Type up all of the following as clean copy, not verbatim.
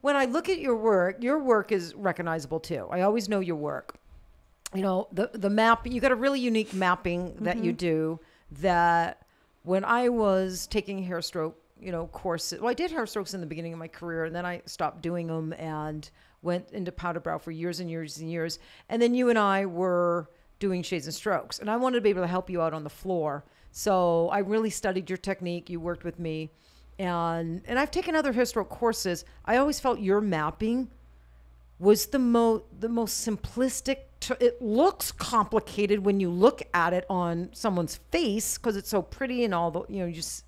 when I look at your work is recognizable too. I always know your work. You know, the map, you got a really unique mapping that you do that when I was taking hair stroke, courses, well, I did hair strokes in the beginning of my career, and then I stopped doing them and went into powder brow for years and years and years. And then you and I were doing shades and strokes, and I wanted to be able to help you out on the floor. So I really studied your technique. You worked with me, and I've taken other hair stroke courses. I always felt your mapping was the most simplistic. It looks complicated when you look at it on someone's face because it's so pretty and all the,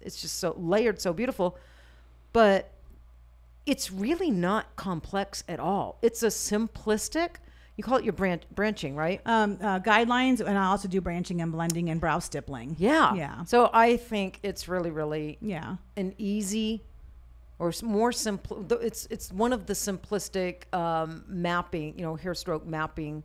it's just so layered, so beautiful. But it's really not complex at all. It's a simplistic, you call it your branching, right? Guidelines, and I also do branching and blending and brow stippling. Yeah. Yeah. So I think it's really, really an easy or more simple. It's one of the simplistic mapping, hair stroke mapping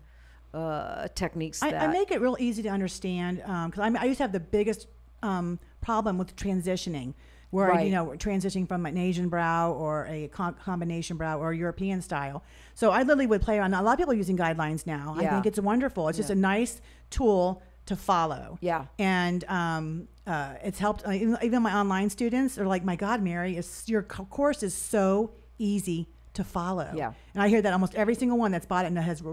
techniques. I make it real easy to understand because I used to have the biggest problem with transitioning, where transitioning from an Asian brow or a combination brow or European style. So I literally would play around. A lot of people are using guidelines now. I think it's wonderful. It's just a nice tool to follow. Yeah. And it's helped. Even my online students are like, "My God, Mary, your course is so easy to follow." Yeah. And I hear that almost every single one that's bought it and that has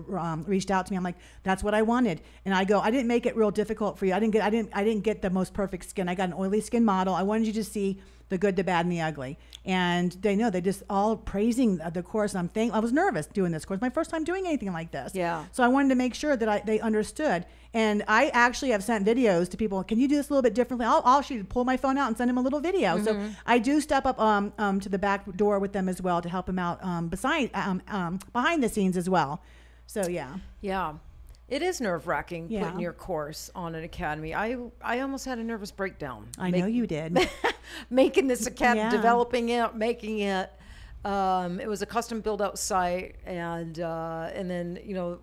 reached out to me. I'm like, that's what I wanted. And I go, I didn't make it real difficult for you. I didn't get the most perfect skin. I got an oily skin model. I wanted you to see the good, the bad, and the ugly. And they just all praising the course. And I was nervous doing this course. My first time doing anything like this. Yeah. So I wanted to make sure that they understood. And I actually have sent videos to people. Can you do this a little bit differently? I'll actually pull my phone out and send them a little video. So I do step up to the back door with them as well to help them out behind the scenes as well. So yeah. Yeah. It is nerve-wracking putting your course on an academy. I almost had a nervous breakdown. I know you did. Making this academy, developing it, making it. It was a custom build-out site, and then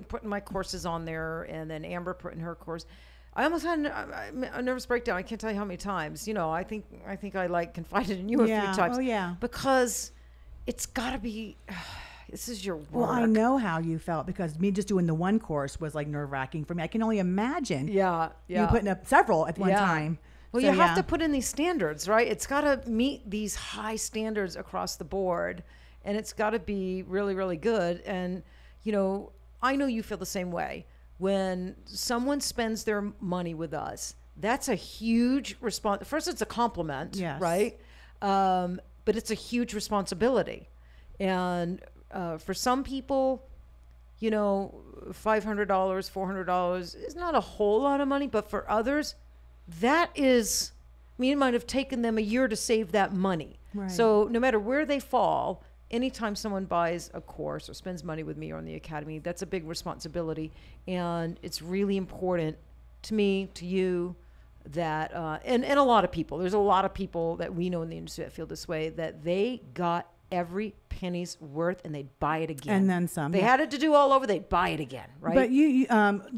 putting my courses on there, and then Amber putting her course. I almost had a nervous breakdown. I can't tell you how many times. I think I confided in you a few times. Oh yeah. Because it's got to be. This is your work. Well, I know how you felt because me just doing the one course was like nerve-wracking for me. I can only imagine. Yeah. You putting up several at one time. Well, you have to put in these standards, right? It's got to meet these high standards across the board, and it's got to be really, really good. And, I know you feel the same way. When someone spends their money with us, that's a huge response. First, it's a compliment, right? But it's a huge responsibility. And for some people, $500, $400 is not a whole lot of money, but for others, that is, it might have taken them a year to save that money. Right. So no matter where they fall, anytime someone buys a course or spends money with me or in the academy, that's a big responsibility. And it's really important to me, to you, that, and a lot of people, there's a lot of people that we know in the industry that feel this way, that they got every penny's worth and they'd buy it again. And then some. They had it to do all over, they'd buy it again, right? But you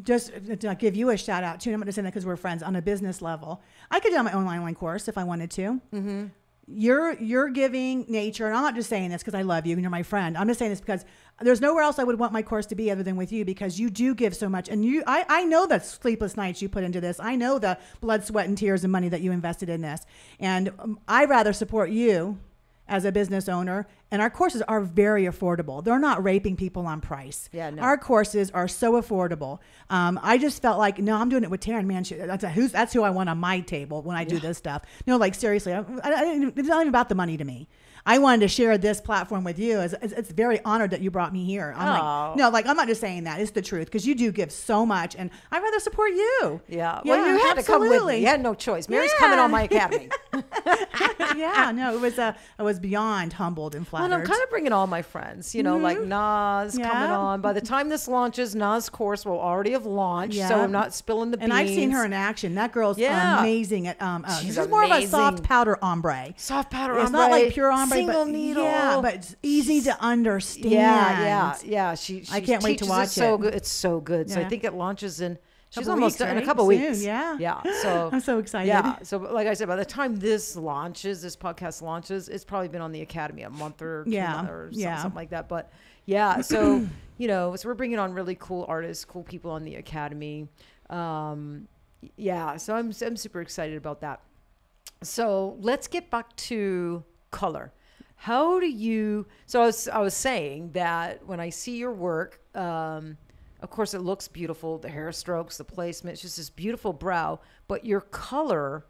just to give you a shout out too, I'm not just saying that because we're friends, on a business level. I could do my own online course if I wanted to. Mm-hmm. You're giving nature, and I'm not just saying this because I love you and you're my friend. I'm just saying this because there's nowhere else I would want my course to be other than with you, because you do give so much. And I know the sleepless nights you put into this. I know the blood, sweat, and tears and money that you invested in this. And I'd rather support you as a business owner. And our courses are very affordable. They're not raping people on price. Yeah, no. Our courses are so affordable. I just felt like, no, I'm doing it with Teryn, man. That's who I want on my table when I do this stuff. No, like seriously, it's not even about the money to me. I wanted to share this platform with you. It's very honored that you brought me here. I'm I'm not just saying that. It's the truth, because you do give so much, and I'd rather support you. Yeah. Well, you had to come with me. You had no choice. Mary's coming on my academy. I was beyond humbled and flattered. Well, I'm kind of bringing all my friends, like Nas coming on. By the time this launches, Nas' course will already have launched, so I'm not spilling the beans. And I've seen her in action. That girl's amazing. She's more of a soft powder ombre. Soft powder ombre. It's not like pure ombre. Single needle. Yeah, but it's easy to understand. Yeah. She I can't wait to watch it. So good. It's so good. Yeah. So I think it launches in She's almost weeks, in a right? couple Soon, weeks. yeah. Yeah. So I'm so excited. Yeah. So like I said, by the time this podcast launches, it's probably been on the Academy a month or 2 months or something like that. But yeah, so, so we're bringing on really cool artists, cool people on the Academy. Yeah. So I'm super excited about that. So let's get back to color. How do you, so I was saying that when I see your work, of course, it looks beautiful, the hair strokes, the placement, it's just this beautiful brow, but your color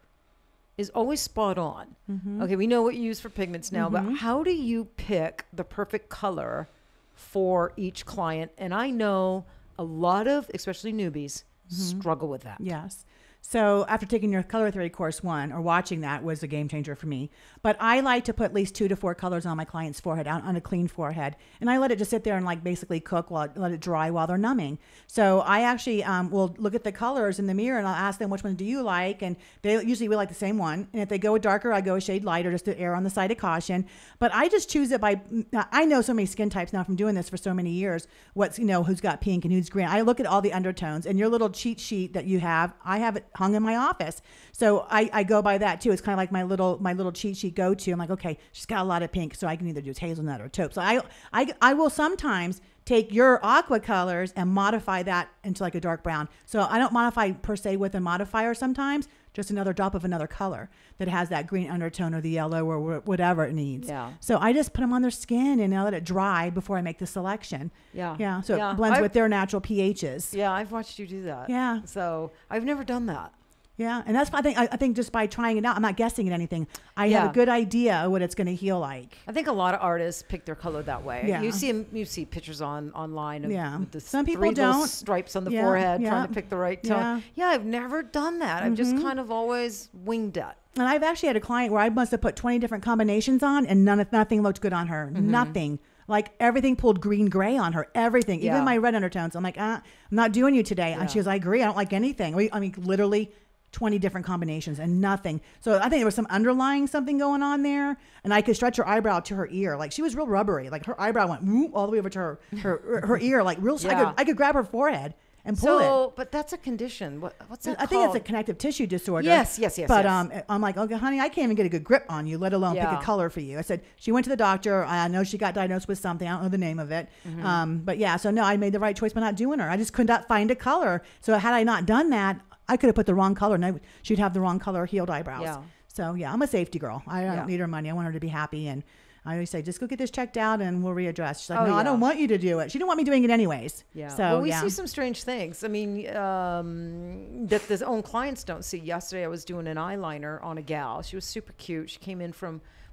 is always spot on. Mm-hmm. Okay, we know what you use for pigments now, but how do you pick the perfect color for each client? And I know a lot of, especially newbies, struggle with that. Yes. So after taking your color theory course 1 or watching that was a game changer for me. But I like to put at least 2 to 4 colors on my client's forehead, on a clean forehead. And I let it just sit there and like basically cook let it dry while they're numbing. So I actually will look at the colors in the mirror and I'll ask them, which one do you like? And they usually will like the same one. And if they go darker, I go a shade lighter just to err on the side of caution. But I just choose it by, I know so many skin types now from doing this for so many years, who's got pink and who's green. I look at all the undertones and your little cheat sheet that you have, I have it hung in my office. So I go by that too. It's kind of like my little cheat sheet go-to. I'm like, okay, she's got a lot of pink, so I can either use hazelnut or taupe. So I will sometimes take your aqua colors and modify that into like a dark brown. So I don't modify per se with a modifier sometimes, just another drop of another color that has that green undertone or the yellow or whatever it needs. Yeah. So I just put them on their skin and I let it dry before I make the selection. Yeah. Yeah. So it blends with their natural pHs. Yeah, I've watched you do that. Yeah. So I've never done that. Yeah, and that's I think just by trying it out, I'm not guessing at anything. I have a good idea of what it's going to heal like. I think a lot of artists pick their color that way. Yeah. You see pictures online of with the some people 3 little don't stripes on the forehead trying to pick the right tone. Yeah, I've never done that. I've just kind of always winged it. And I've actually had a client where I must have put 20 different combinations on, and nothing looked good on her. Nothing. Like everything pulled green gray on her. Everything, even my red undertones. I'm like, I'm not doing you today. And she goes, I agree. I don't like anything. I mean, literally 20 different combinations and nothing. So I think there was some underlying something going on there. And I could stretch her eyebrow to her ear. Like she was real rubbery. Like her eyebrow went all the way over to her ear. Like real. I could grab her forehead and pull it. But that's a condition. What's that I think it's a connective tissue disorder. Yes. But I'm like, okay, honey, I can't even get a good grip on you, let alone pick a color for you. I said, she went to the doctor. I know she got diagnosed with something. I don't know the name of it. But yeah, so no, I made the right choice by not doing her. I just could not find a color. So had I not done that, I could have put the wrong color and she'd have the wrong color healed eyebrows. Yeah. So yeah, I'm a safety girl. I don't need her money. I want her to be happy. And I always say, just go get this checked out and we'll readdress. She's like, I don't want you to do it. She didn't want me doing it anyways. Yeah. So we see some strange things. I mean, that his own clients don't see. Yesterday I was doing an eyeliner on a gal. She was super cute. She came in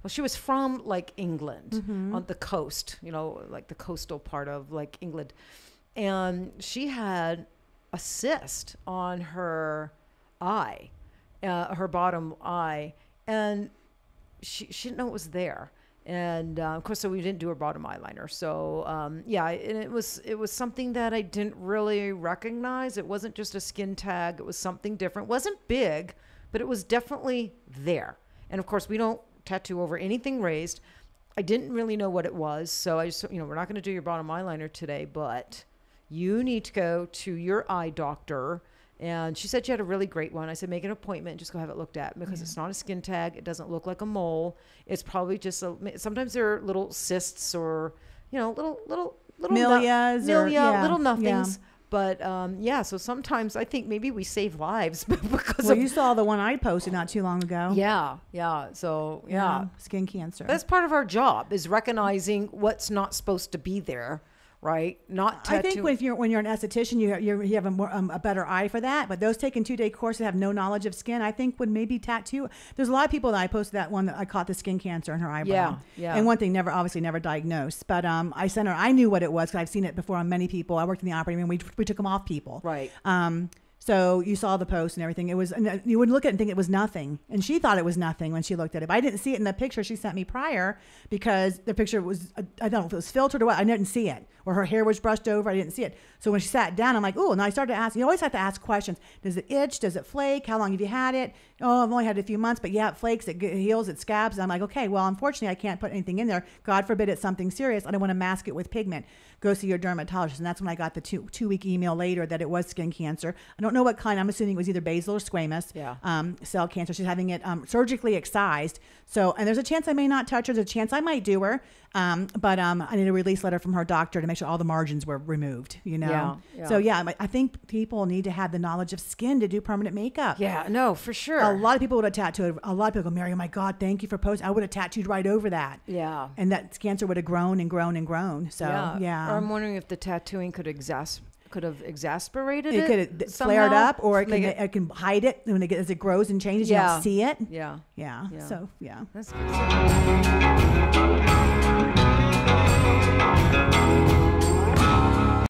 she was from like England on the coast, like the coastal part of like England. And she had a cyst on her eye, her bottom eye. And she didn't know it was there. And of course, so we didn't do her bottom eyeliner. So and it was something that I didn't really recognize. It wasn't just a skin tag. It was something different. It wasn't big, but it was definitely there. And of course, we don't tattoo over anything raised. I didn't really know what it was. So I just, we're not going to do your bottom eyeliner today, but you need to go to your eye doctor. And she said she had a really great one. I said, make an appointment and just go have it looked at because it's not a skin tag. It doesn't look like a mole. It's probably just sometimes there are little cysts or, little milias little nothings. But so sometimes I think maybe we save lives because you saw the one I posted not too long ago. Yeah. So skin cancer. That's part of our job is recognizing what's not supposed to be there. Right, not tattoo. I think when you're an esthetician, you have a better eye for that. But those taking 2-day courses have no knowledge of skin, I think would maybe tattoo. There's a lot of people that I posted that one that I caught the skin cancer in her eyebrow. Yeah. And one thing obviously never diagnosed, but I sent her. I knew what it was because I've seen it before on many people. I worked in the operating room. We took them off people. Right. So you saw the post and everything. You would look at it and think it was nothing. And she thought it was nothing when she looked at it. But I didn't see it in the picture she sent me prior because the picture was, I don't know if it was filtered or what. I didn't see it. Or her hair was brushed over. I didn't see it. So when she sat down, I'm like, oh, and I started to ask. You always have to ask questions. Does it itch? Does it flake? How long have you had it? Oh, I've only had it a few months, but yeah, it flakes, it heals, it scabs. I'm like, okay, well, unfortunately, I can't put anything in there. God forbid it's something serious. I don't want to mask it with pigment. Go see your dermatologist. And that's when I got the two-week email later that it was skin cancer. I don't don't know what kind. I'm assuming it was either basal or squamous cell cancer. She's having it surgically excised. So, and there's a chance I may not touch her. There's a chance I might do her. But I need a release letter from her doctor to make sure all the margins were removed, you know? Yeah. So I think people need to have the knowledge of skin to do permanent makeup. Yeah, no, for sure. A lot of people would have tattooed. A lot of people go, Mary, oh my God, thank you for posting. I would have tattooed right over that. Yeah. And that cancer would have grown and grown and grown. So, yeah. Or I'm wondering if the tattooing could have exasperated it. It could have flared up, or it can hide it when as it grows and changes. You don't see it. Yeah. So, yeah. That's good.